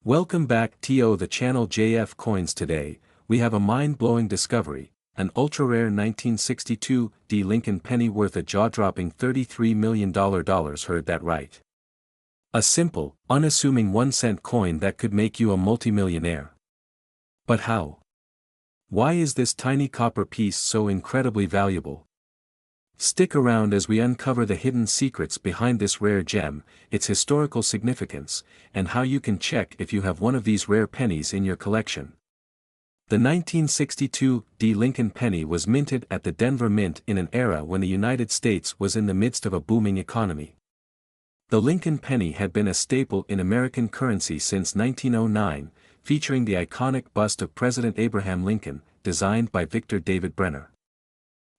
Welcome back to the channel JF Coins. Today, we have a mind-blowing discovery, an ultra-rare 1962 D Lincoln penny worth a jaw-dropping $33 million. Heard that right. A simple, unassuming 1-cent coin that could make you a multimillionaire. But how? Why is this tiny copper piece so incredibly valuable? Stick around as we uncover the hidden secrets behind this rare gem, its historical significance, and how you can check if you have one of these rare pennies in your collection. The 1962 D Lincoln penny was minted at the Denver Mint in an era when the United States was in the midst of a booming economy. The Lincoln penny had been a staple in American currency since 1909, featuring the iconic bust of President Abraham Lincoln, designed by Victor David Brenner.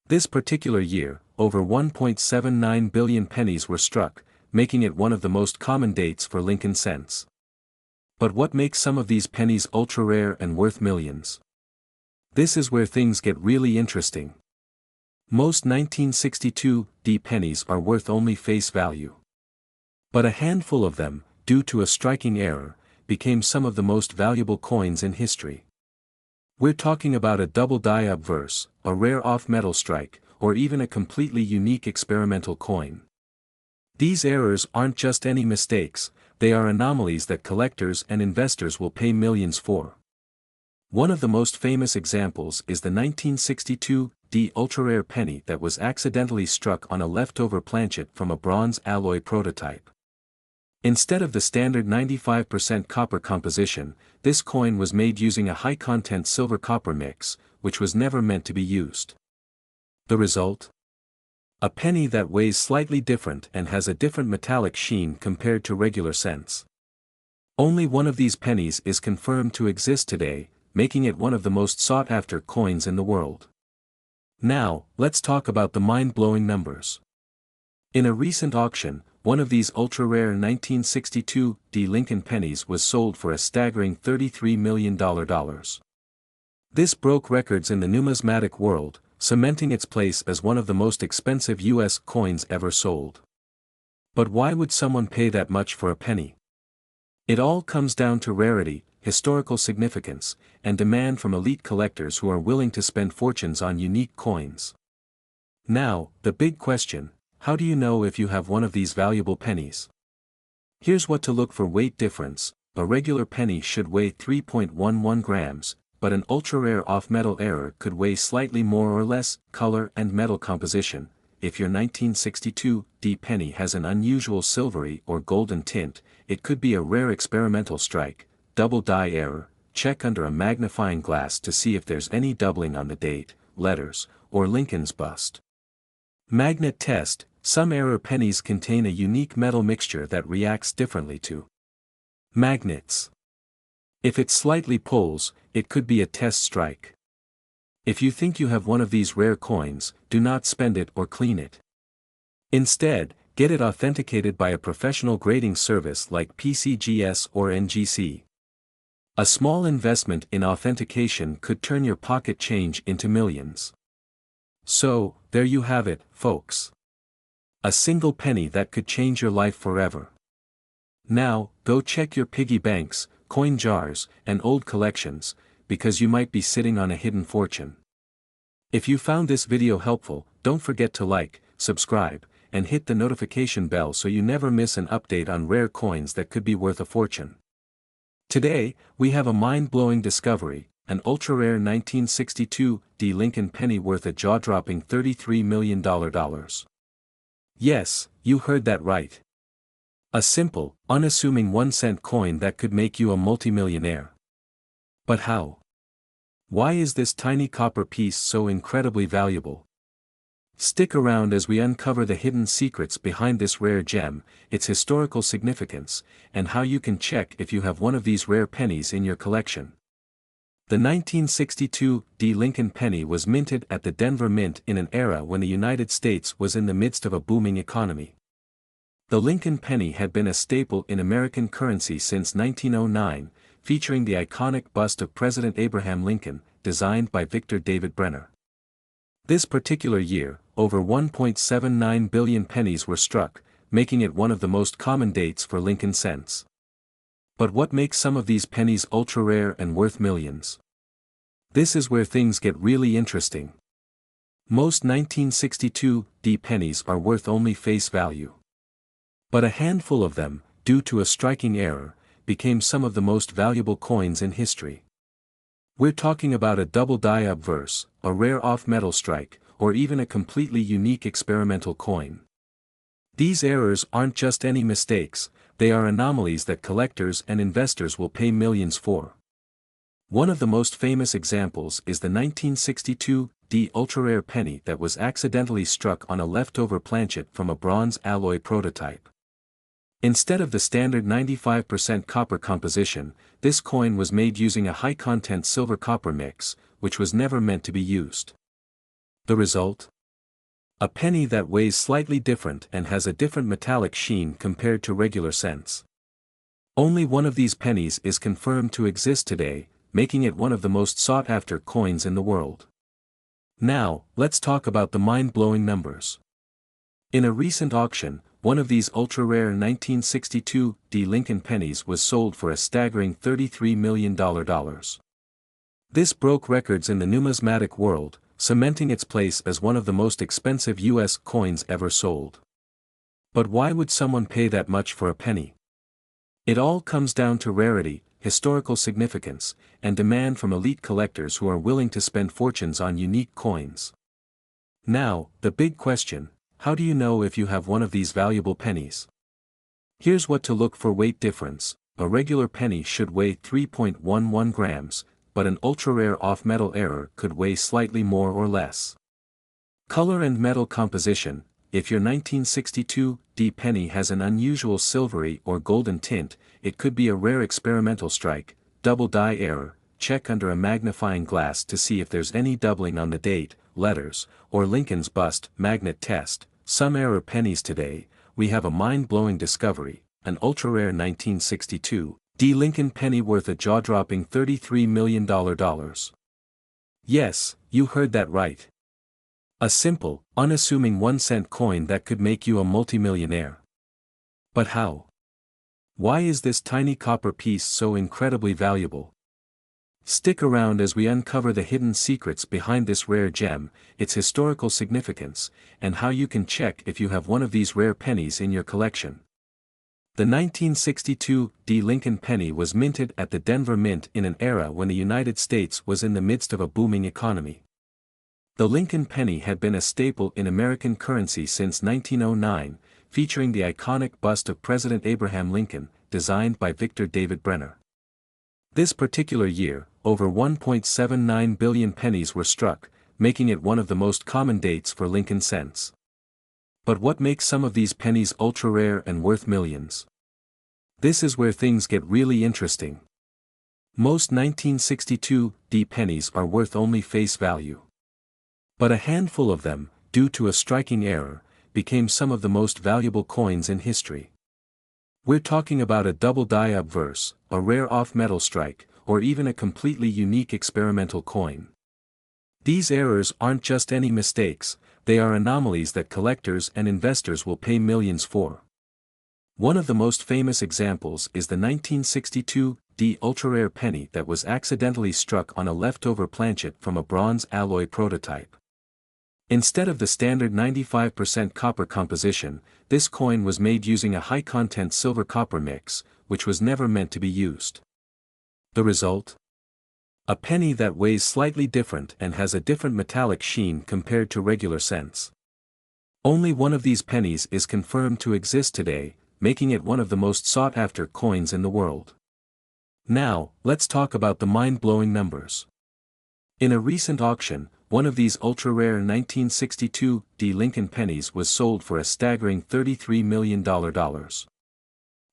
This particular year, over 1.79 billion pennies were struck, making it one of the most common dates for Lincoln cents. But what makes some of these pennies ultra-rare and worth millions? This is where things get really interesting. Most 1962 D pennies are worth only face value. But a handful of them, due to a striking error, became some of the most valuable coins in history. We're talking about a double die obverse, a rare off-metal strike, or even a completely unique experimental coin. These errors aren't just any mistakes, they are anomalies that collectors and investors will pay millions for. One of the most famous examples is the 1962 D ultra-rare penny that was accidentally struck on a leftover planchet from a bronze alloy prototype. Instead of the standard 95% copper composition, this coin was made using a high-content silver-copper mix, which was never meant to be used. The result? A penny that weighs slightly different and has a different metallic sheen compared to regular cents. Only one of these pennies is confirmed to exist today, making it one of the most sought-after coins in the world. Now, let's talk about the mind-blowing numbers. In a recent auction, one of these ultra-rare 1962 D Lincoln pennies was sold for a staggering $33 million. This broke records in the numismatic world, cementing its place as one of the most expensive U.S. coins ever sold. But why would someone pay that much for a penny? It all comes down to rarity, historical significance, and demand from elite collectors who are willing to spend fortunes on unique coins. Now, the big question: how do you know if you have one of these valuable pennies? Here's what to look for: weight difference. A regular penny should weigh 3.11 grams, but an ultra-rare off-metal error could weigh slightly more or less. Color and metal composition. If your 1962 D penny has an unusual silvery or golden tint, it could be a rare experimental strike. Double die error. Check under a magnifying glass to see if there's any doubling on the date, letters, or Lincoln's bust. Magnet test. Some error pennies contain a unique metal mixture that reacts differently to magnets. If it slightly pulls, it could be a test strike. If you think you have one of these rare coins, do not spend it or clean it. Instead, get it authenticated by a professional grading service like PCGS or NGC. A small investment in authentication could turn your pocket change into millions. So, there you have it, folks. A single penny that could change your life forever. Now, go check your piggy banks, coin jars, and old collections, because you might be sitting on a hidden fortune. If you found this video helpful, don't forget to like, subscribe, and hit the notification bell so you never miss an update on rare coins that could be worth a fortune. Today, we have a mind-blowing discovery, an ultra-rare 1962 D Lincoln penny worth a jaw-dropping $33 million. Yes, you heard that right. A simple, unassuming 1-cent coin that could make you a multimillionaire. But how? Why is this tiny copper piece so incredibly valuable? Stick around as we uncover the hidden secrets behind this rare gem, its historical significance, and how you can check if you have one of these rare pennies in your collection. The 1962 D Lincoln penny was minted at the Denver Mint in an era when the United States was in the midst of a booming economy. The Lincoln penny had been a staple in American currency since 1909, featuring the iconic bust of President Abraham Lincoln, designed by Victor David Brenner. This particular year, over 1.79 billion pennies were struck, making it one of the most common dates for Lincoln cents. But what makes some of these pennies ultra-rare and worth millions? This is where things get really interesting. Most 1962 pennies are worth only face value. But a handful of them, due to a striking error, became some of the most valuable coins in history. We're talking about a double die obverse, a rare off-metal strike, or even a completely unique experimental coin. These errors aren't just any mistakes, they are anomalies that collectors and investors will pay millions for. One of the most famous examples is the 1962 ultra-rare penny that was accidentally struck on a leftover planchet from a bronze alloy prototype. Instead of the standard 95% copper composition, this coin was made using a high-content silver-copper mix, which was never meant to be used. The result? A penny that weighs slightly different and has a different metallic sheen compared to regular cents. Only one of these pennies is confirmed to exist today, making it one of the most sought-after coins in the world. Now, let's talk about the mind-blowing numbers. In a recent auction, one of these ultra-rare 1962 Lincoln pennies was sold for a staggering $33 million. This broke records in the numismatic world, cementing its place as one of the most expensive U.S. coins ever sold. But why would someone pay that much for a penny? It all comes down to rarity, historical significance, and demand from elite collectors who are willing to spend fortunes on unique coins. Now, the big question: how do you know if you have one of these valuable pennies? Here's what to look for: weight difference. A regular penny should weigh 3.11 grams, but an ultra-rare off-metal error could weigh slightly more or less. Color and metal composition. If your 1962 penny has an unusual silvery or golden tint, it could be a rare experimental strike. Double die error. Check under a magnifying glass to see if there's any doubling on the date, letters, or Lincoln's bust. Magnet test. Some error pennies today. We have a mind-blowing discovery: an ultra-rare 1962 Lincoln penny worth a jaw-dropping $33 million. Yes, you heard that right. A simple, unassuming 1-cent coin that could make you a multimillionaire. But how? Why is this tiny copper piece so incredibly valuable? Stick around as we uncover the hidden secrets behind this rare gem, its historical significance, and how you can check if you have one of these rare pennies in your collection. The 1962 Lincoln penny was minted at the Denver Mint in an era when the United States was in the midst of a booming economy. The Lincoln penny had been a staple in American currency since 1909, featuring the iconic bust of President Abraham Lincoln, designed by Victor David Brenner. This particular year, over 1.79 billion pennies were struck, making it one of the most common dates for Lincoln cents. But what makes some of these pennies ultra-rare and worth millions? This is where things get really interesting. Most 1962 pennies are worth only face value. But a handful of them, due to a striking error, became some of the most valuable coins in history. We're talking about a double die obverse, a rare off-metal strike, or even a completely unique experimental coin. These errors aren't just any mistakes, they are anomalies that collectors and investors will pay millions for. One of the most famous examples is the 1962 ultra-rare penny that was accidentally struck on a leftover planchet from a bronze alloy prototype. Instead of the standard 95% copper composition, this coin was made using a high-content silver-copper mix, which was never meant to be used. The result? A penny that weighs slightly different and has a different metallic sheen compared to regular cents. Only one of these pennies is confirmed to exist today, making it one of the most sought-after coins in the world. Now, let's talk about the mind-blowing numbers. In a recent auction, one of these ultra-rare 1962 Lincoln pennies was sold for a staggering $33 million.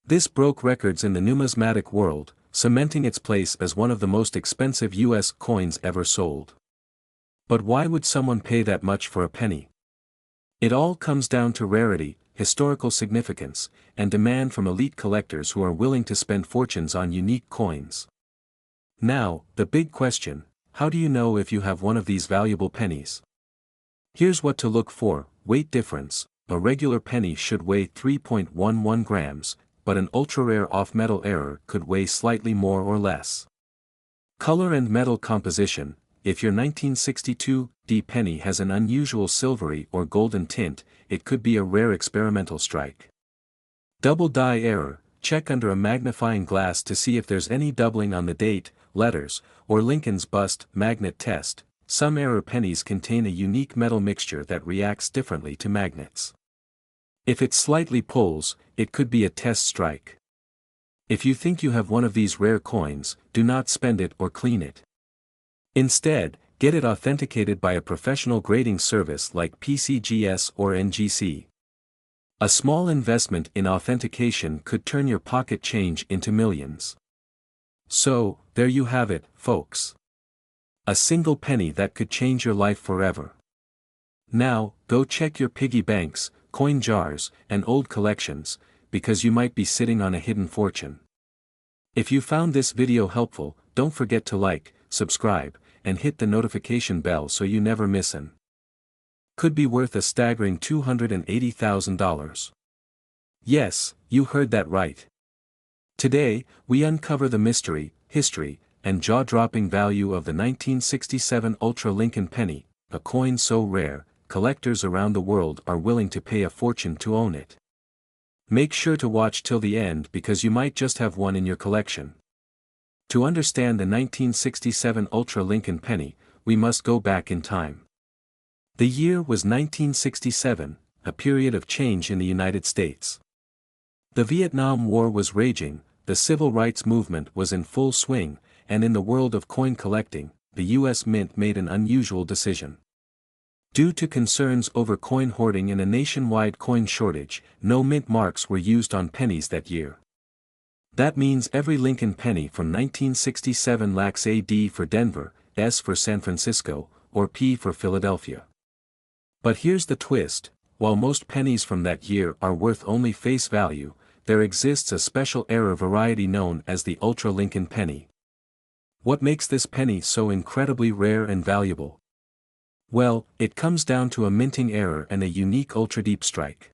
This broke records in the numismatic world, cementing its place as one of the most expensive U.S. coins ever sold. But why would someone pay that much for a penny? It all comes down to rarity, historical significance, and demand from elite collectors who are willing to spend fortunes on unique coins. Now, the big question: how do you know if you have one of these valuable pennies? Here's what to look for: weight difference. A regular penny should weigh 3.11 grams, but an ultra-rare off-metal error could weigh slightly more or less. Color and metal composition. If your 1962 D penny has an unusual silvery or golden tint, it could be a rare experimental strike. Double die error. Check under a magnifying glass to see if there's any doubling on the date, letters, or Lincoln's bust. Magnet test. Some error pennies contain a unique metal mixture that reacts differently to magnets. If it slightly pulls, it could be a test strike. If you think you have one of these rare coins, do not spend it or clean it. Instead, get it authenticated by a professional grading service like PCGS or NGC. A small investment in authentication could turn your pocket change into millions. So, there you have it, folks. A single penny that could change your life forever. Now, go check your piggy banks, coin jars, and old collections, because you might be sitting on a hidden fortune. If you found this video helpful, don't forget to like, subscribe, and hit the notification bell so you never miss an. Could be worth a staggering $280,000. Yes, you heard that right. Today, we uncover the mystery, history, and jaw-dropping value of the 1967 Ultra Lincoln penny, a coin so rare, collectors around the world are willing to pay a fortune to own it. Make sure to watch till the end because you might just have one in your collection. To understand the 1967 Ultra Lincoln penny, we must go back in time. The year was 1967, a period of change in the United States. The Vietnam War was raging, the civil rights movement was in full swing, and in the world of coin collecting, the U.S. Mint made an unusual decision. Due to concerns over coin hoarding and a nationwide coin shortage, no mint marks were used on pennies that year. That means every Lincoln penny from 1967 lacks a D for Denver, S for San Francisco, or P for Philadelphia. But here's the twist, while most pennies from that year are worth only face value, there exists a special error variety known as the Ultra Lincoln penny. What makes this penny so incredibly rare and valuable? Well, it comes down to a minting error and a unique ultra-deep strike.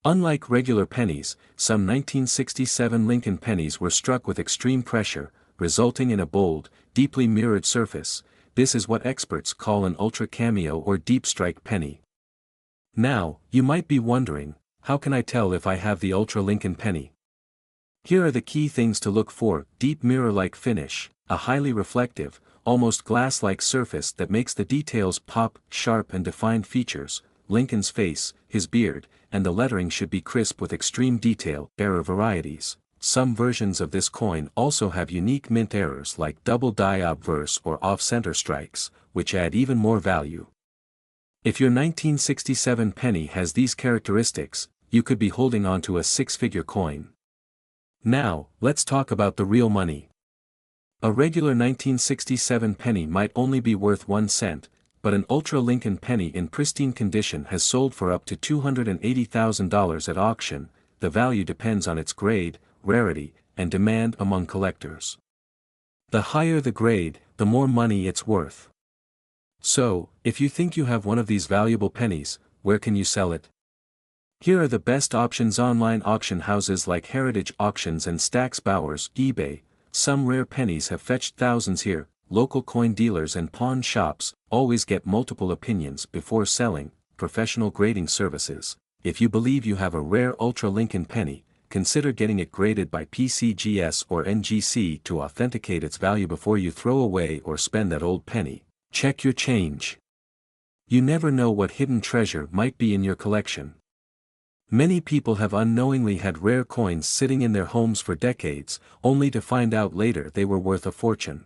Unlike regular pennies, some 1967 Lincoln pennies were struck with extreme pressure, resulting in a bold, deeply mirrored surface. This is what experts call an ultra cameo or deep strike penny. Now, you might be wondering, how can I tell if I have the Ultra Lincoln penny? Here are the key things to look for: deep mirror-like finish, a highly reflective, almost glass-like surface that makes the details pop, sharp and defined features, Lincoln's face, his beard, and the lettering should be crisp with extreme detail. Error varieties. Some versions of this coin also have unique mint errors like double die obverse or off-center strikes, which add even more value. If your 1967 penny has these characteristics, you could be holding on to a six-figure coin. Now, let's talk about the real money. A regular 1967 penny might only be worth 1 cent, but an Ultra Lincoln penny in pristine condition has sold for up to $280,000 at auction. The value depends on its grade, rarity, and demand among collectors. The higher the grade, the more money it's worth. So, if you think you have one of these valuable pennies, where can you sell it? Here are the best options: online auction houses like Heritage Auctions and Stack's Bowers, eBay. Some rare pennies have fetched thousands here. Local coin dealers and pawn shops always get multiple opinions before selling. Professional grading services. If you believe you have a rare Ultra Lincoln penny, consider getting it graded by PCGS or NGC to authenticate its value before you throw away or spend that old penny. Check your change. You never know what hidden treasure might be in your collection. Many people have unknowingly had rare coins sitting in their homes for decades, only to find out later they were worth a fortune.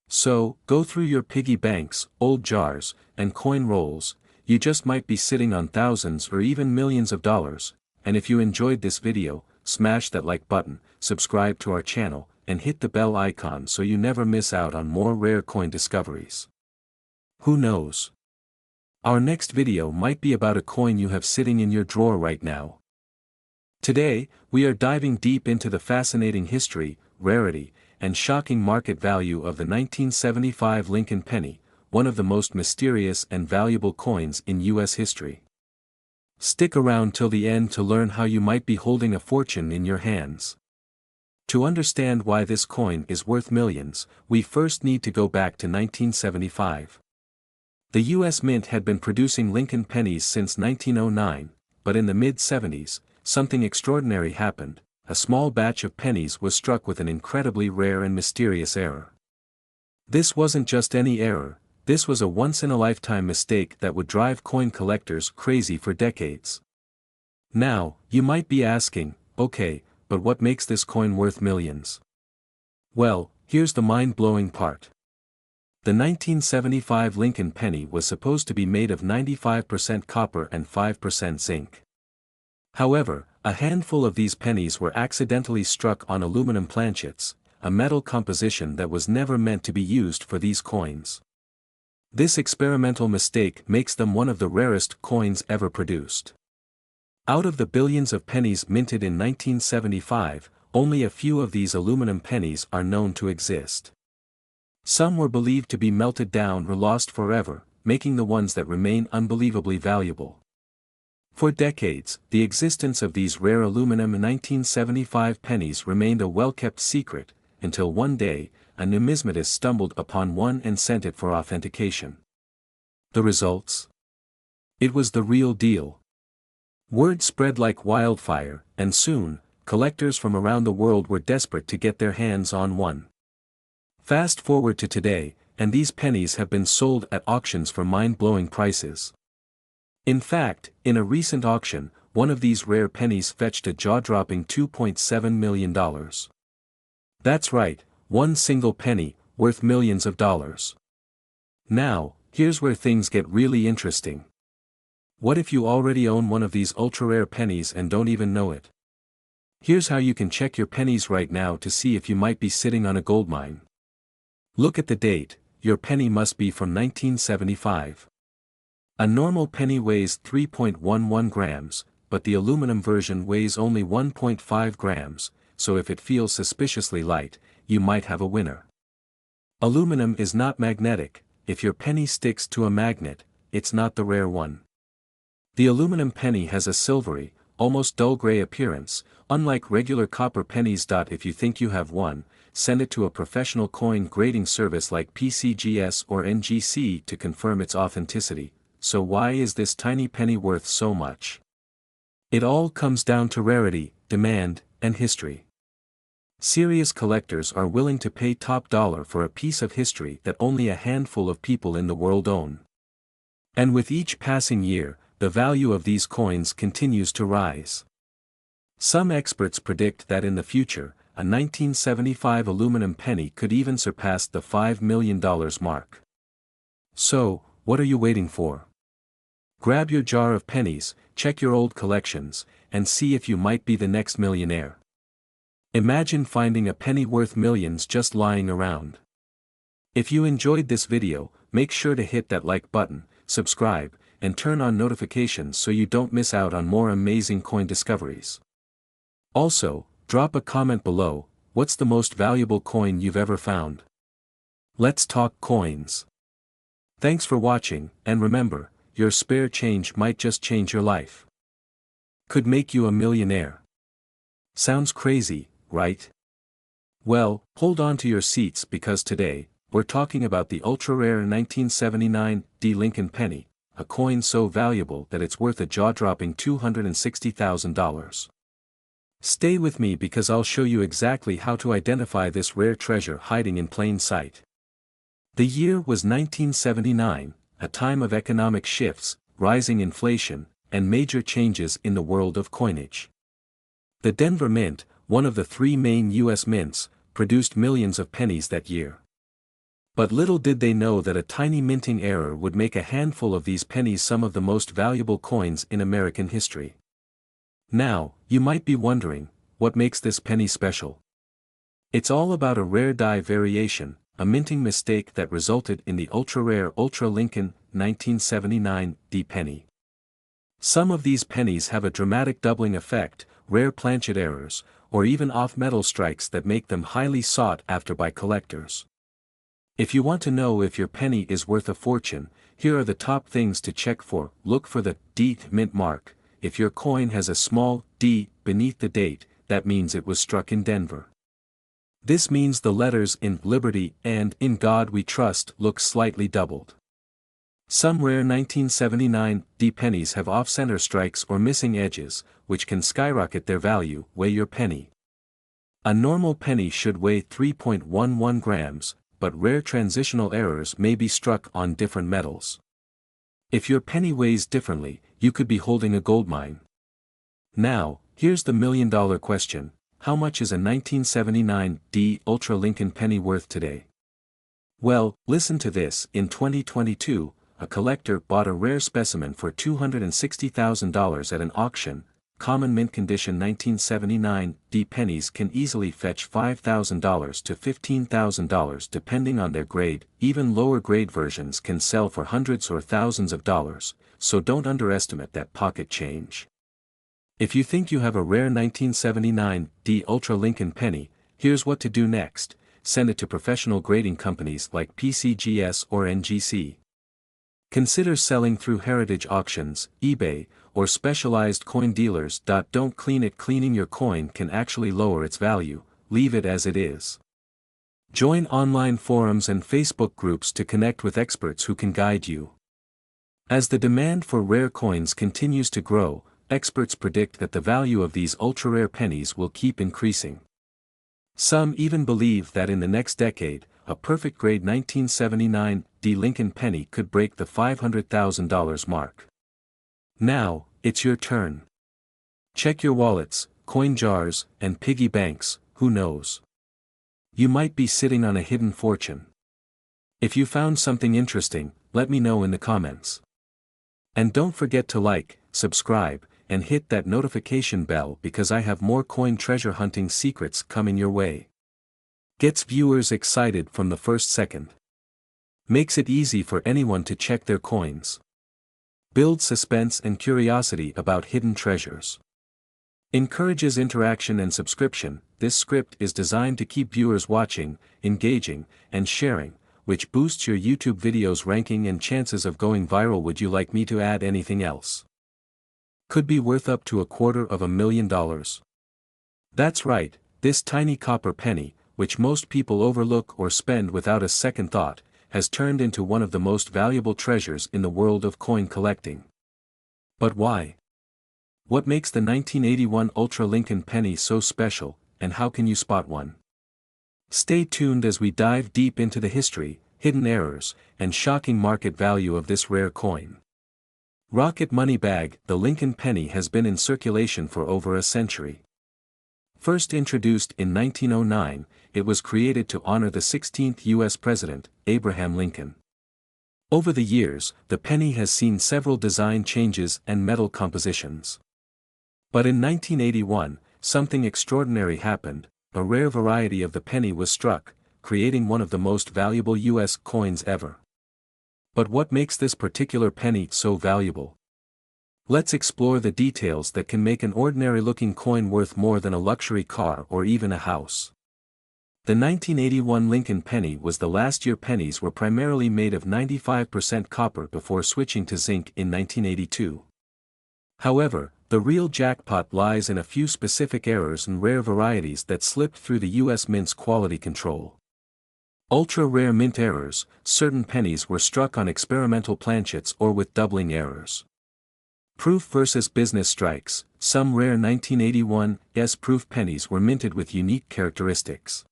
So, go through your piggy banks, old jars, and coin rolls. You just might be sitting on thousands or even millions of dollars. And if you enjoyed this video, smash that like button, subscribe to our channel, and hit the bell icon so you never miss out on more rare coin discoveries. Who knows? Our next video might be about a coin you have sitting in your drawer right now. Today, we are diving deep into the fascinating history, rarity, and shocking market value of the 1975 Lincoln penny, one of the most mysterious and valuable coins in U.S. history. Stick around till the end to learn how you might be holding a fortune in your hands. To understand why this coin is worth millions, we first need to go back to 1975. The U.S. Mint had been producing Lincoln pennies since 1909, but in the mid-70s, something extraordinary happened. A small batch of pennies was struck with an incredibly rare and mysterious error. This wasn't just any error, this was a once-in-a-lifetime mistake that would drive coin collectors crazy for decades. Now, you might be asking, okay, but what makes this coin worth millions? Well, here's the mind-blowing part. The 1975 Lincoln penny was supposed to be made of 95% copper and 5% zinc. However, a handful of these pennies were accidentally struck on aluminum planchets, a metal composition that was never meant to be used for these coins. This experimental mistake makes them one of the rarest coins ever produced. Out of the billions of pennies minted in 1975, only a few of these aluminum pennies are known to exist. Some were believed to be melted down or lost forever, making the ones that remain unbelievably valuable. For decades, the existence of these rare aluminum 1975 pennies remained a well-kept secret, until one day, a numismatist stumbled upon one and sent it for authentication. The results? It was the real deal. Word spread like wildfire, and soon, collectors from around the world were desperate to get their hands on one. Fast forward to today, and these pennies have been sold at auctions for mind-blowing prices. In fact, in a recent auction, one of these rare pennies fetched a jaw-dropping $2.7 million. That's right, one single penny, worth millions of dollars. Now, here's where things get really interesting. What if you already own one of these ultra-rare pennies and don't even know it? Here's how you can check your pennies right now to see if you might be sitting on a goldmine. Look at the date, your penny must be from 1975. A normal penny weighs 3.11 grams, but the aluminum version weighs only 1.5 grams, so if it feels suspiciously light, you might have a winner. Aluminum is not magnetic. If your penny sticks to a magnet, it's not the rare one. The aluminum penny has a silvery, almost dull gray appearance, unlike regular copper pennies. If you think you have one, send it to a professional coin grading service like PCGS or NGC to confirm its authenticity. So why is this tiny penny worth so much? It all comes down to rarity, demand, and history. Serious collectors are willing to pay top dollar for a piece of history that only a handful of people in the world own. And with each passing year, the value of these coins continues to rise. Some experts predict that in the future, a 1975 aluminum penny could even surpass the $5 million mark. So, what are you waiting for? Grab your jar of pennies, check your old collections, and see if you might be the next millionaire. Imagine finding a penny worth millions just lying around. If you enjoyed this video, make sure to hit that like button, subscribe, and turn on notifications so you don't miss out on more amazing coin discoveries. Also, drop a comment below. What's the most valuable coin you've ever found? Let's talk coins. Thanks for watching, and remember, your spare change might just change your life. Could make you a millionaire. Sounds crazy, right? Well, hold on to your seats because today, we're talking about the ultra-rare 1979 D. Lincoln penny, a coin so valuable that it's worth a jaw-dropping $260,000. Stay with me because I'll show you exactly how to identify this rare treasure hiding in plain sight. The year was 1979, a time of economic shifts, rising inflation, and major changes in the world of coinage. The Denver Mint, one of the three main U.S. mints, produced millions of pennies that year. But little did they know that a tiny minting error would make a handful of these pennies some of the most valuable coins in American history. Now, you might be wondering, what makes this penny special? It's all about a rare die variation, a minting mistake that resulted in the ultra-rare Ultra Lincoln 1979 D penny. Some of these pennies have a dramatic doubling effect, rare planchet errors, or even off-metal strikes that make them highly sought after by collectors. If you want to know if your penny is worth a fortune, here are the top things to check for. Look for the D mint mark. if your coin has a small d beneath the date, that means it was struck in Denver. This means the letters in Liberty and In God We Trust look slightly doubled. Some rare 1979 D pennies have off-center strikes or missing edges, which can skyrocket their value. Weigh your penny. A normal penny should weigh 3.11 grams, but rare transitional errors may be struck on different metals. If your penny weighs differently, you could be holding a gold mine. Now, here's the million-dollar question: how much is a 1979 D Ultra Lincoln penny worth today? Well, listen to this. In 2022, a collector bought a rare specimen for $260,000 at an auction. Common mint condition 1979 D pennies can easily fetch $5,000 to $15,000 depending on their grade. Even lower grade versions can sell for hundreds or thousands of dollars, so don't underestimate that pocket change. If you think you have a rare 1979 D Ultra Lincoln penny, here's what to do next: send it to professional grading companies like PCGS or NGC. Consider selling through heritage auctions, eBay, or specialized coin dealers. Don't clean it. Cleaning your coin can actually lower its value. Leave it as it is. Join online forums and Facebook groups to connect with experts who can guide you. As the demand for rare coins continues to grow, experts predict that the value of these ultra-rare pennies will keep increasing. Some even believe that in the next decade, a perfect grade 1979 D Lincoln penny could break the $500,000 mark. Now, it's your turn. Check your wallets, coin jars, and piggy banks. Who knows? You might be sitting on a hidden fortune. If you found something interesting, let me know in the comments. And don't forget to like, subscribe, and hit that notification bell because I have more coin treasure hunting secrets coming your way. Gets viewers excited from the first second. Makes it easy for anyone to check their coins. Builds suspense and curiosity about hidden treasures. Encourages interaction and subscription. This script is designed to keep viewers watching, engaging, and sharing, which boosts your YouTube videos' ranking and chances of going viral. Would you like me to add anything else? Could be worth up to $250,000. That's right, this tiny copper penny, which most people overlook or spend without a second thought, has turned into one of the most valuable treasures in the world of coin collecting. But why? What makes the 1981 Ultra Lincoln penny so special, and how can you spot one? Stay tuned as we dive deep into the history, hidden errors, and shocking market value of this rare coin. Rocket Money Bag. The Lincoln penny has been in circulation for over a century. First introduced in 1909, it was created to honor the 16th U.S. President, Abraham Lincoln. Over the years, the penny has seen several design changes and metal compositions. But in 1981, something extraordinary happened. A rare variety of the penny was struck, creating one of the most valuable U.S. coins ever. But what makes this particular penny so valuable? Let's explore the details that can make an ordinary-looking coin worth more than a luxury car or even a house. The 1981 Lincoln penny was the last year. Pennies were primarily made of 95% copper before switching to zinc in 1982. However, the real jackpot lies in a few specific errors and rare varieties that slipped through the U.S. Mint's quality control. Ultra-rare mint errors. Certain pennies were struck on experimental planchets or with doubling errors. Proof versus business strikes. Some rare 1981 S-proof pennies were minted with unique characteristics.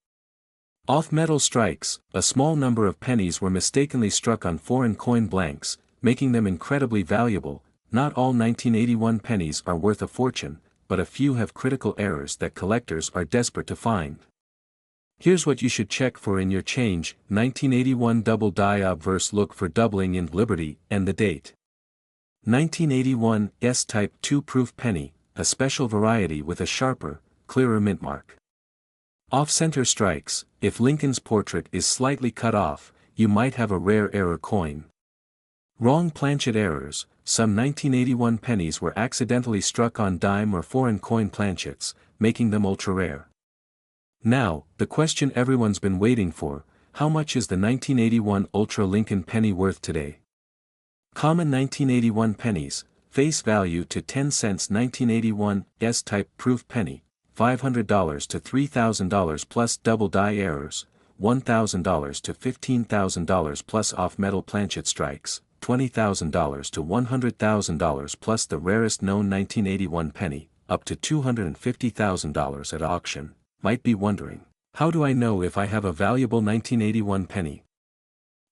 Off-metal strikes. A small number of pennies were mistakenly struck on foreign coin blanks, making them incredibly valuable. Not all 1981 pennies are worth a fortune, but a few have critical errors that collectors are desperate to find. Here's what you should check for in your change. 1981 double die obverse. Look for doubling in Liberty and the date. 1981 S-type 2 proof penny, a special variety with a sharper, clearer mint mark. Off-center strikes. If Lincoln's portrait is slightly cut off, you might have a rare error coin. Wrong planchet errors. Some 1981 pennies were accidentally struck on dime or foreign coin planchets, making them ultra-rare. Now, the question everyone's been waiting for: how much is the 1981 Ultra Lincoln penny worth today? Common 1981 pennies. face value to 10 cents 1981 S-type proof penny, $500 to $3,000 plus double die errors, $1,000 to $15,000 plus off-metal planchet strikes, $20,000 to $100,000 plus the rarest known 1981 penny, up to $250,000 at auction. Might be wondering, how do I know if I have a valuable 1981 penny?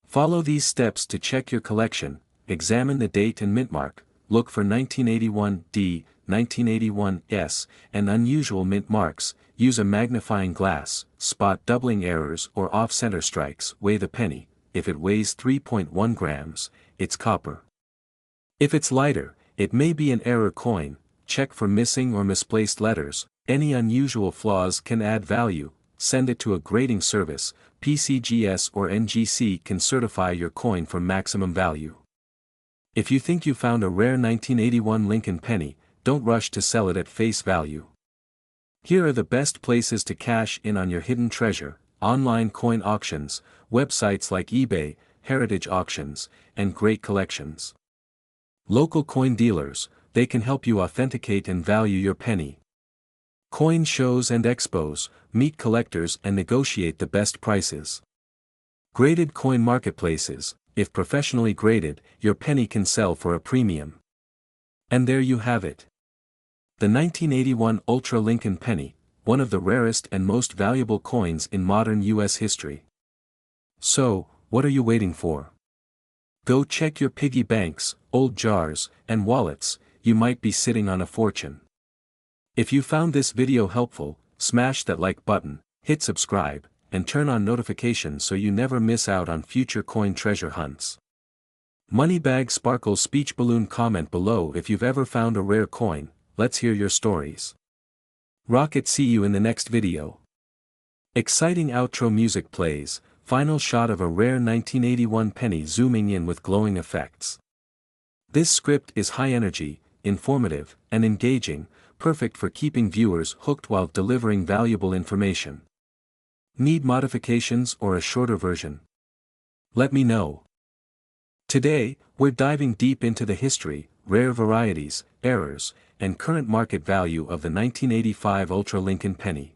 Follow these steps to check your collection. Examine the date and mint mark, look for 1981D, 1981S, and unusual mint marks, use a magnifying glass, spot doubling errors or off-center strikes, weigh the penny. If it weighs 3.1 grams, it's copper. If it's lighter, it may be an error coin. Check for missing or misplaced letters. Any unusual flaws can add value. Send it to a grading service. PCGS or NGC can certify your coin for maximum value. If you think you found a rare 1981 Lincoln penny, don't rush to sell it at face value. Here are the best places to cash in on your hidden treasure: online coin auctions, websites like eBay, heritage auctions, and great collections. Local coin dealers, they can help you authenticate and value your penny. Coin shows and expos, meet collectors and negotiate the best prices. Graded coin marketplaces, if professionally graded, your penny can sell for a premium. And there you have it. The 1981 Ultra Lincoln penny, one of the rarest and most valuable coins in modern U.S. history. So, what are you waiting for? Go check your piggy banks, old jars, and wallets. You might be sitting on a fortune. If you found this video helpful, smash that like button, hit subscribe, and turn on notifications so you never miss out on future coin treasure hunts. Moneybag Sparkles speech balloon, comment below if you've ever found a rare coin. Let's hear your stories. Rocket, see you in the next video. Exciting outro music plays, final shot of a rare 1981 penny zooming in with glowing effects. This script is high energy, informative, and engaging, perfect for keeping viewers hooked while delivering valuable information. Need modifications or a shorter version? Let me know. Today, we're diving deep into the history, rare varieties, errors, and current market value of the 1985 Ultra Lincoln penny.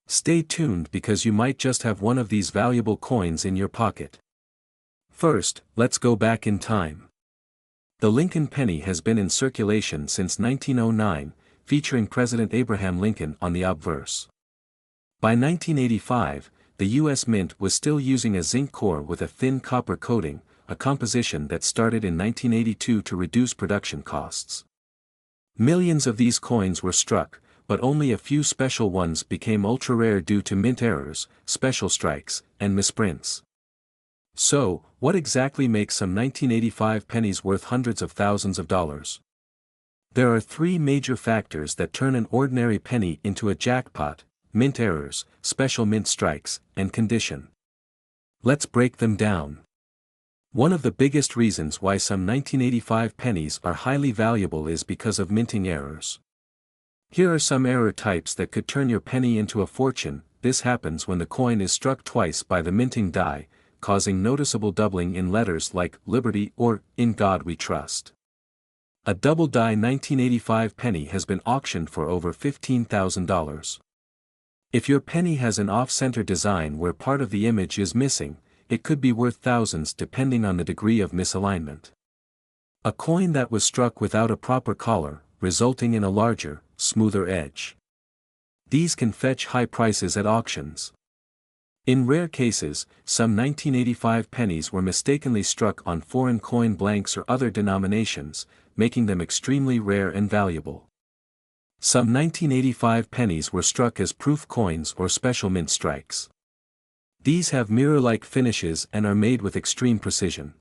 Stay tuned because you might just have one of these valuable coins in your pocket. First, let's go back in time. The Lincoln penny has been in circulation since 1909, featuring President Abraham Lincoln on the obverse. By 1985, the U.S. Mint was still using a zinc core with a thin copper coating, a composition that started in 1982 to reduce production costs. Millions of these coins were struck, but only a few special ones became ultra-rare due to mint errors, special strikes, and misprints. So, what exactly makes some 1985 pennies worth hundreds of thousands of dollars? There are three major factors that turn an ordinary penny into a jackpot: mint errors, special mint strikes, and condition. Let's break them down. One of the biggest reasons why some 1985 pennies are highly valuable is because of minting errors. Here are some error types that could turn your penny into a fortune. This happens when the coin is struck twice by the minting die, causing noticeable doubling in letters like Liberty or In God We Trust. A double die 1985 penny has been auctioned for over $15,000. If your penny has an off-center design where part of the image is missing, it could be worth thousands depending on the degree of misalignment. A coin that was struck without a proper collar, resulting in a larger, smoother edge. These can fetch high prices at auctions. In rare cases, some 1985 pennies were mistakenly struck on foreign coin blanks or other denominations, making them extremely rare and valuable. Some 1985 pennies were struck as proof coins or special mint strikes. These have mirror-like finishes and are made with extreme precision.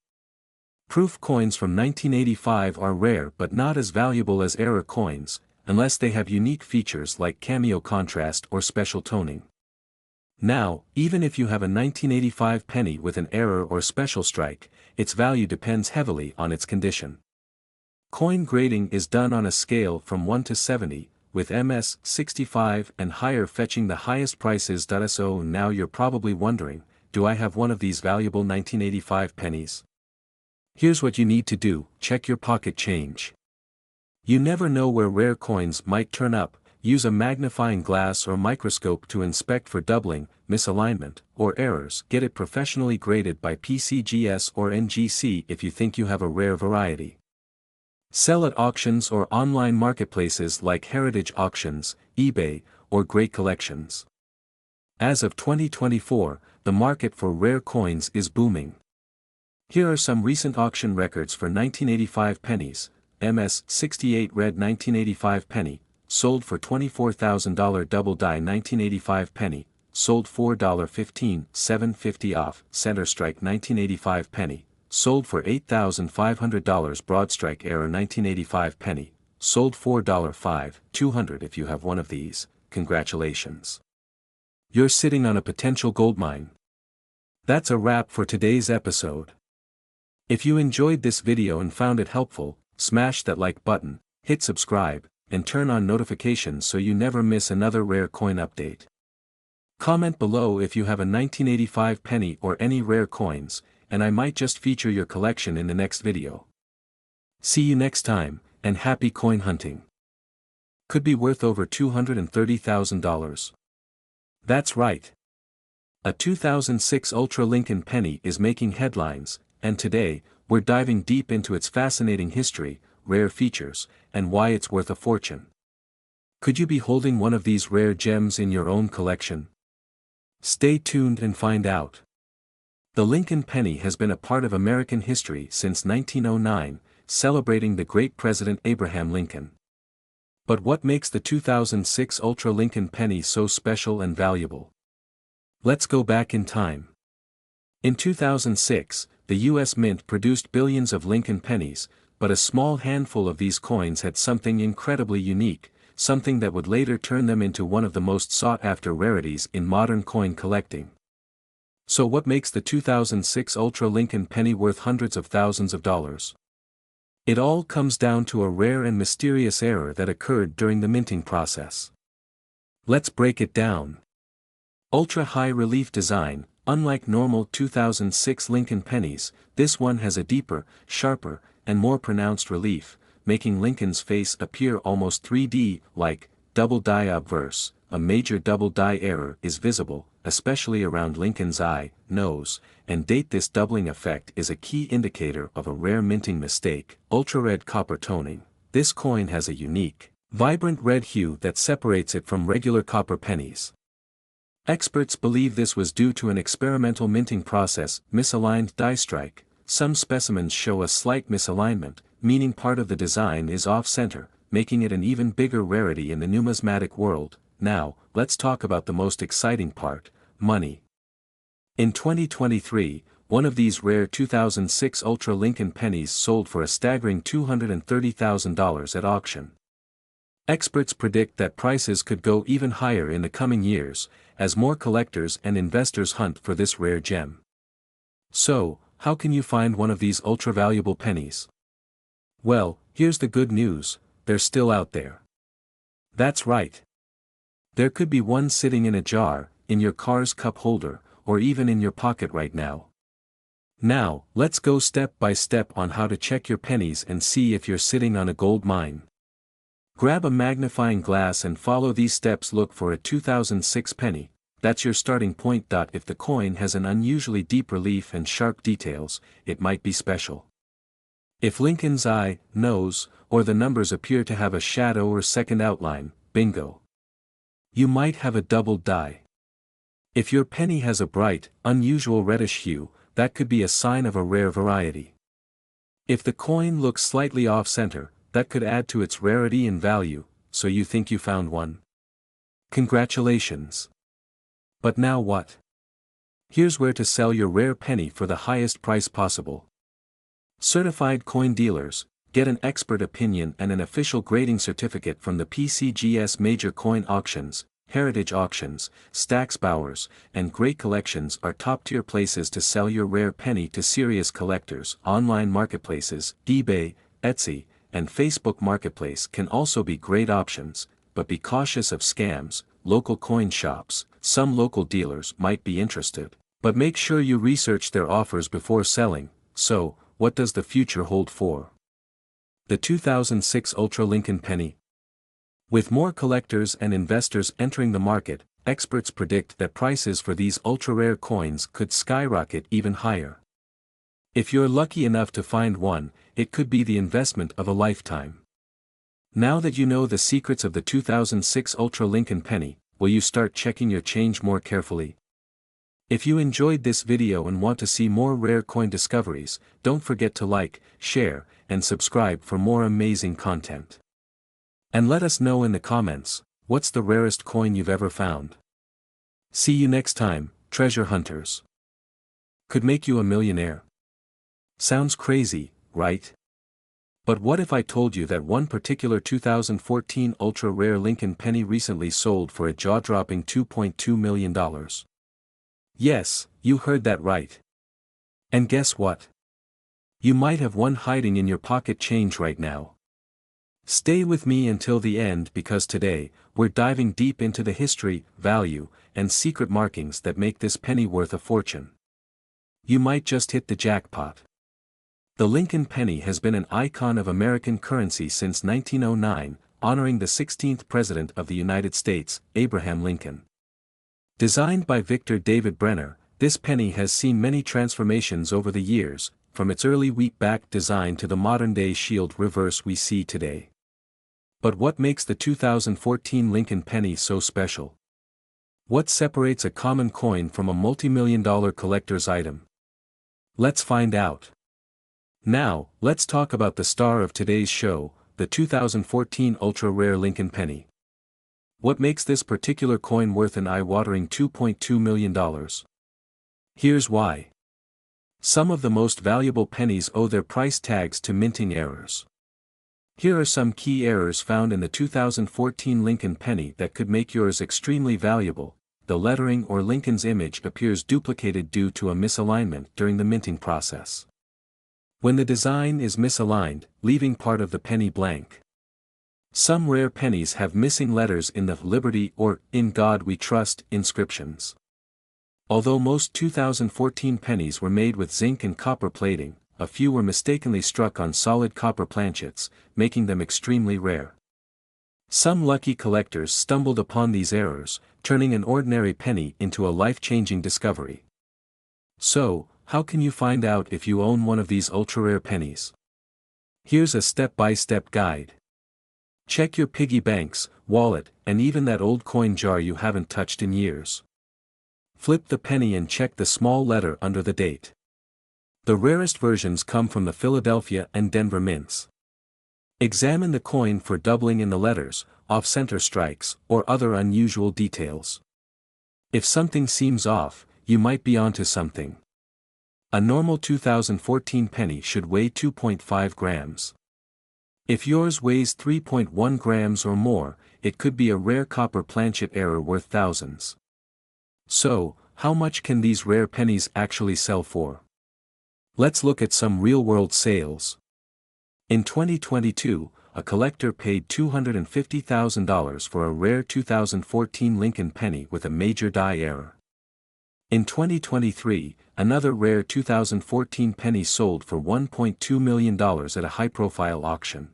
Proof coins from 1985 are rare but not as valuable as error coins, unless they have unique features like cameo contrast or special toning. Now, even if you have a 1985 penny with an error or special strike, its value depends heavily on its condition. Coin grading is done on a scale from 1 to 70, with MS 65 and higher fetching the highest prices. So now you're probably wondering, do I have one of these valuable 1985 pennies? Here's what you need to do: check your pocket change. You never know where rare coins might turn up. Use a magnifying glass or microscope to inspect for doubling, misalignment, or errors. Get it professionally graded by PCGS or NGC if you think you have a rare variety. Sell at auctions or online marketplaces like Heritage Auctions, eBay, or Great Collections. As of 2024, the market for rare coins is booming. Here are some recent auction records for 1985 pennies. MS 68 red 1985 penny, sold for $24,000. Double die 1985 penny, sold $4.15, $7.50 off. Center strike 1985 penny, sold for $8,500. Broad strike error 1985 penny, sold $4.05, $200. If you have one of these, congratulations. You're sitting on a potential goldmine. That's a wrap for today's episode. If you enjoyed this video and found it helpful, smash that like button, hit subscribe, and turn on notifications so you never miss another rare coin update. Comment below if you have a 1985 penny or any rare coins, and I might just feature your collection in the next video. See you next time, and happy coin hunting. Could be worth over $230,000. That's right. A 2006 Ultra Lincoln penny is making headlines, and today, we're diving deep into its fascinating history, rare features, and why it's worth a fortune. Could you be holding one of these rare gems in your own collection? Stay tuned and find out. The Lincoln penny has been a part of American history since 1909, celebrating the great President Abraham Lincoln. But what makes the 2006 Ultra Lincoln penny so special and valuable? Let's go back in time. In 2006, the U.S. Mint produced billions of Lincoln pennies, but a small handful of these coins had something incredibly unique, something that would later turn them into one of the most sought-after rarities in modern coin collecting. So what makes the 2006 Ultra Lincoln penny worth hundreds of thousands of dollars? It all comes down to a rare and mysterious error that occurred during the minting process. Let's break it down. Ultra-high relief design. Unlike normal 2006 Lincoln pennies, this one has a deeper, sharper, and more pronounced relief, making Lincoln's face appear almost 3D-like. Double die obverse. A major double die error is visible, especially around Lincoln's eye, nose, and date. This doubling effect is a key indicator of a rare minting mistake. Ultra-red copper toning. This coin has a unique, vibrant red hue that separates it from regular copper pennies. Experts believe this was due to an experimental minting process. Misaligned die strike. Some specimens show a slight misalignment, meaning part of the design is off-center, making it an even bigger rarity in the numismatic world. Now, let's talk about the most exciting part, money. In 2023, one of these rare 2006 Ultra Lincoln pennies sold for a staggering $230,000 at auction. Experts predict that prices could go even higher in the coming years, as more collectors and investors hunt for this rare gem. So, how can you find one of these ultra-valuable pennies? Well, here's the good news, they're still out there. That's right. There could be one sitting in a jar, in your car's cup holder, or even in your pocket right now. Now, let's go step by step on how to check your pennies and see if you're sitting on a gold mine. Grab a magnifying glass and follow these steps. Look for a 2006 penny, that's your starting point. If the coin has an unusually deep relief and sharp details, it might be special. If Lincoln's eye, nose, or the numbers appear to have a shadow or second outline, bingo. You might have a doubled die. If your penny has a bright, unusual reddish hue, that could be a sign of a rare variety. If the coin looks slightly off-center, that could add to its rarity and value. So you think you found one? Congratulations. But now what? Here's where to sell your rare penny for the highest price possible. Certified coin dealers. Get an expert opinion and an official grading certificate from the PCGS. Major coin auctions, Heritage Auctions, Stack's Bowers, and Great Collections are top-tier places to sell your rare penny to serious collectors. Online marketplaces, eBay, Etsy, and Facebook Marketplace can also be great options, but be cautious of scams. Local coin shops. Some local dealers might be interested, but make sure you research their offers before selling. So, what does the future hold for The 2006 Ultra Lincoln Penny. With more collectors and investors entering the market, experts predict that prices for these ultra-rare coins could skyrocket even higher. If you're lucky enough to find one, it could be the investment of a lifetime. Now that you know the secrets of the 2006 Ultra Lincoln Penny, will you start checking your change more carefully? If you enjoyed this video and want to see more rare coin discoveries, don't forget to like, share, and subscribe for more amazing content. And let us know in the comments, what's the rarest coin you've ever found? See you next time, treasure hunters. Could make you a millionaire. Sounds crazy, right? But what if I told you that one particular 2014 ultra-rare Lincoln penny recently sold for a jaw-dropping $2.2 million? Yes, you heard that right. And guess what? You might have one hiding in your pocket change right now. Stay with me until the end because today, we're diving deep into the history, value, and secret markings that make this penny worth a fortune. You might just hit the jackpot. The Lincoln penny has been an icon of American currency since 1909, honoring the 16th President of the United States, Abraham Lincoln. Designed by Victor David Brenner, this penny has seen many transformations over the years, from its early wheat-backed design to the modern-day shield reverse we see today. But what makes the 2014 Lincoln penny so special? What separates a common coin from a multi-million-dollar collector's item? Let's find out. Now, let's talk about the star of today's show, the 2014 ultra-rare Lincoln penny. What makes this particular coin worth an eye-watering $2.2 million? Here's why. Some of the most valuable pennies owe their price tags to minting errors. Here are some key errors found in the 2014 Lincoln penny that could make yours extremely valuable. The lettering or Lincoln's image appears duplicated due to a misalignment during the minting process. When the design is misaligned, leaving part of the penny blank. Some rare pennies have missing letters in the Liberty or In God We Trust inscriptions. Although most 2014 pennies were made with zinc and copper plating, a few were mistakenly struck on solid copper planchets, making them extremely rare. Some lucky collectors stumbled upon these errors, turning an ordinary penny into a life-changing discovery. So, how can you find out if you own one of these ultra-rare pennies? Here's a step-by-step guide. Check your piggy banks, wallet, and even that old coin jar you haven't touched in years. Flip the penny and check the small letter under the date. The rarest versions come from the Philadelphia and Denver mints. Examine the coin for doubling in the letters, off-center strikes, or other unusual details. If something seems off, you might be onto something. A normal 2014 penny should weigh 2.5 grams. If yours weighs 3.1 grams or more, it could be a rare copper planchet error worth thousands. So, how much can these rare pennies actually sell for? Let's look at some real-world sales. In 2022, a collector paid $250,000 for a rare 2014 Lincoln penny with a major die error. In 2023, another rare 2014 penny sold for $1.2 million at a high-profile auction.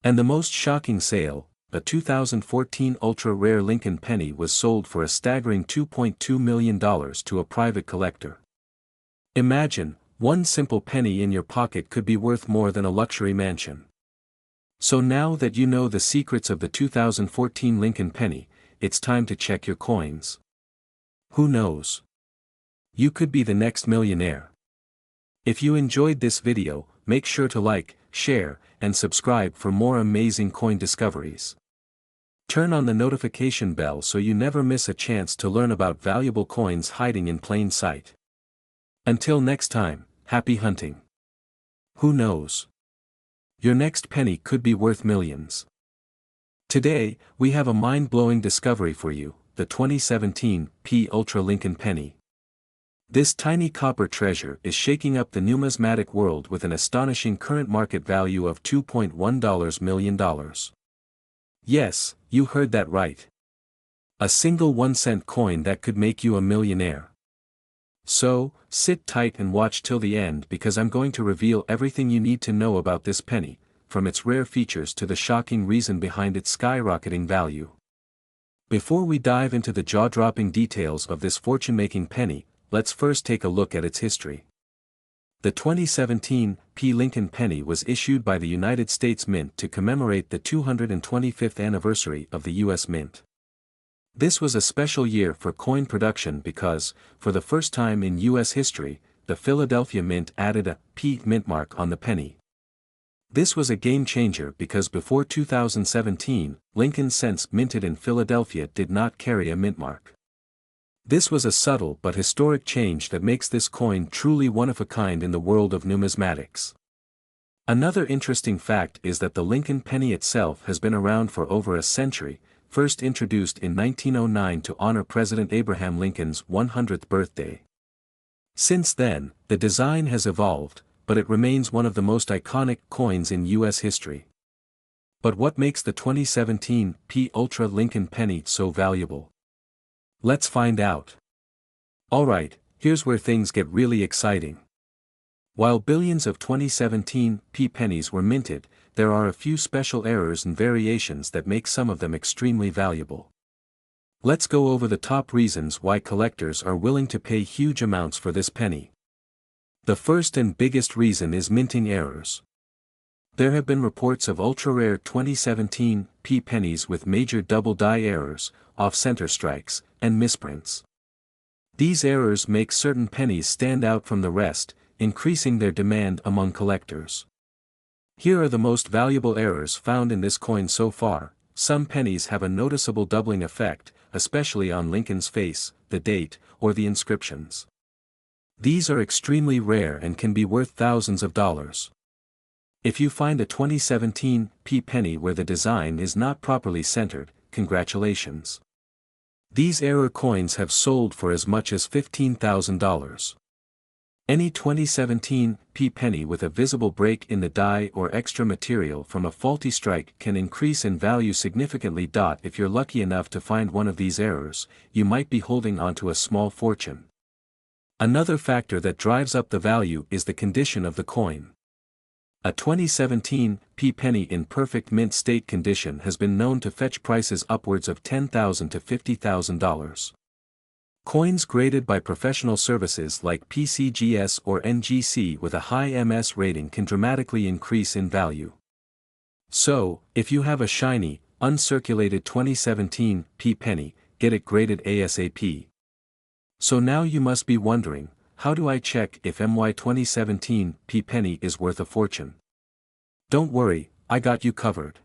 And the most shocking sale, a 2014 ultra-rare Lincoln penny was sold for a staggering $2.2 million to a private collector. Imagine, one simple penny in your pocket could be worth more than a luxury mansion. So now that you know the secrets of the 2014 Lincoln penny, it's time to check your coins. Who knows? You could be the next millionaire. If you enjoyed this video, make sure to like, share, and subscribe for more amazing coin discoveries. Turn on the notification bell so you never miss a chance to learn about valuable coins hiding in plain sight. Until next time, happy hunting. Who knows? Your next penny could be worth millions. Today, we have a mind-blowing discovery for you, the 2017 P Ultra Lincoln penny. This tiny copper treasure is shaking up the numismatic world with an astonishing current market value of $2.1 million. Yes, you heard that right. A single 1-cent coin that could make you a millionaire. So, sit tight and watch till the end because I'm going to reveal everything you need to know about this penny, from its rare features to the shocking reason behind its skyrocketing value. Before we dive into the jaw-dropping details of this fortune-making penny, let's first take a look at its history. The 2017 P. Lincoln penny was issued by the United States Mint to commemorate the 225th anniversary of the U.S. Mint. This was a special year for coin production because, for the first time in U.S. history, the Philadelphia Mint added a P mint mark on the penny. This was a game-changer because before 2017, Lincoln cents minted in Philadelphia did not carry a mint mark. This was a subtle but historic change that makes this coin truly one of a kind in the world of numismatics. Another interesting fact is that the Lincoln penny itself has been around for over a century, first introduced in 1909 to honor President Abraham Lincoln's 100th birthday. Since then, the design has evolved, but it remains one of the most iconic coins in U.S. history. But what makes the 2017 P. Ultra Lincoln penny so valuable? Let's find out. Alright, here's where things get really exciting. While billions of 2017 P pennies were minted, there are a few special errors and variations that make some of them extremely valuable. Let's go over the top reasons why collectors are willing to pay huge amounts for this penny. The first and biggest reason is minting errors. There have been reports of ultra-rare 2017 P pennies with major double die errors, off-center strikes, and misprints. These errors make certain pennies stand out from the rest, increasing their demand among collectors. Here are the most valuable errors found in this coin so far. Some pennies have a noticeable doubling effect, especially on Lincoln's face, the date, or the inscriptions. These are extremely rare and can be worth thousands of dollars. If you find a 2017 P penny where the design is not properly centered, congratulations. These error coins have sold for as much as $15,000. Any 2017 P penny with a visible break in the die or extra material from a faulty strike can increase in value significantly. If you're lucky enough to find one of these errors, you might be holding onto a small fortune. Another factor that drives up the value is the condition of the coin. A 2017 P penny in perfect mint state condition has been known to fetch prices upwards of $10,000 to $50,000. Coins graded by professional services like PCGS or NGC with a high MS rating can dramatically increase in value. So, if you have a shiny, uncirculated 2017 P penny, get it graded ASAP. So now you must be wondering, how do I check if my 2017 P penny is worth a fortune? Don't worry, I got you covered.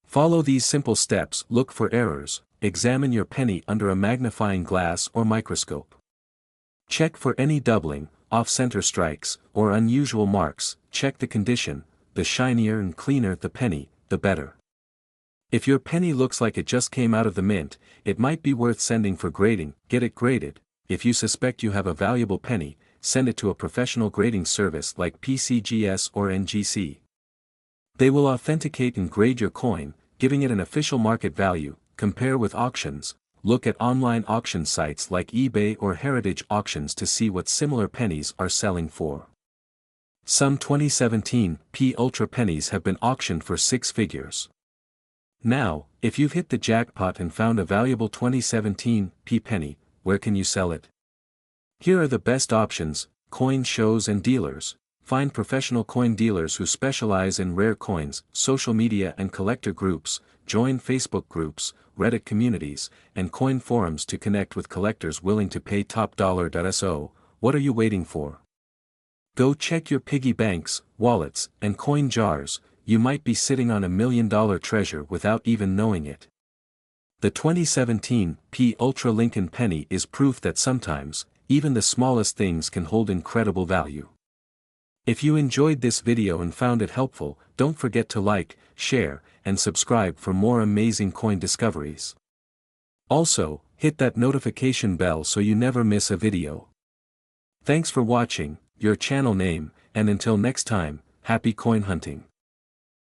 Follow these simple steps. Look for errors, examine your penny under a magnifying glass or microscope. Check for any doubling, off-center strikes, or unusual marks. Check the condition. The shinier and cleaner the penny, the better. If your penny looks like it just came out of the mint, it might be worth sending for grading. Get it graded. If you suspect you have a valuable penny, send it to a professional grading service like PCGS or NGC. They will authenticate and grade your coin, giving it an official market value. Compare with auctions. Look at online auction sites like eBay or Heritage Auctions to see what similar pennies are selling for. Some 2017 P Ultra pennies have been auctioned for six figures. Now, if you've hit the jackpot and found a valuable 2017 P penny, where can you sell it? Here are the best options: coin shows and dealers. Find professional coin dealers who specialize in rare coins, social media and collector groups. Join Facebook groups, Reddit communities, and coin forums to connect with collectors willing to pay top dollar. So, what are you waiting for? Go check your piggy banks, wallets, and coin jars. You might be sitting on $1 million treasure without even knowing it. The 2017 P Ultra Lincoln penny is proof that sometimes, even the smallest things can hold incredible value. If you enjoyed this video and found it helpful, don't forget to like, share, and subscribe for more amazing coin discoveries. Also, hit that notification bell so you never miss a video. Thanks for watching, your channel name, and until next time, happy coin hunting.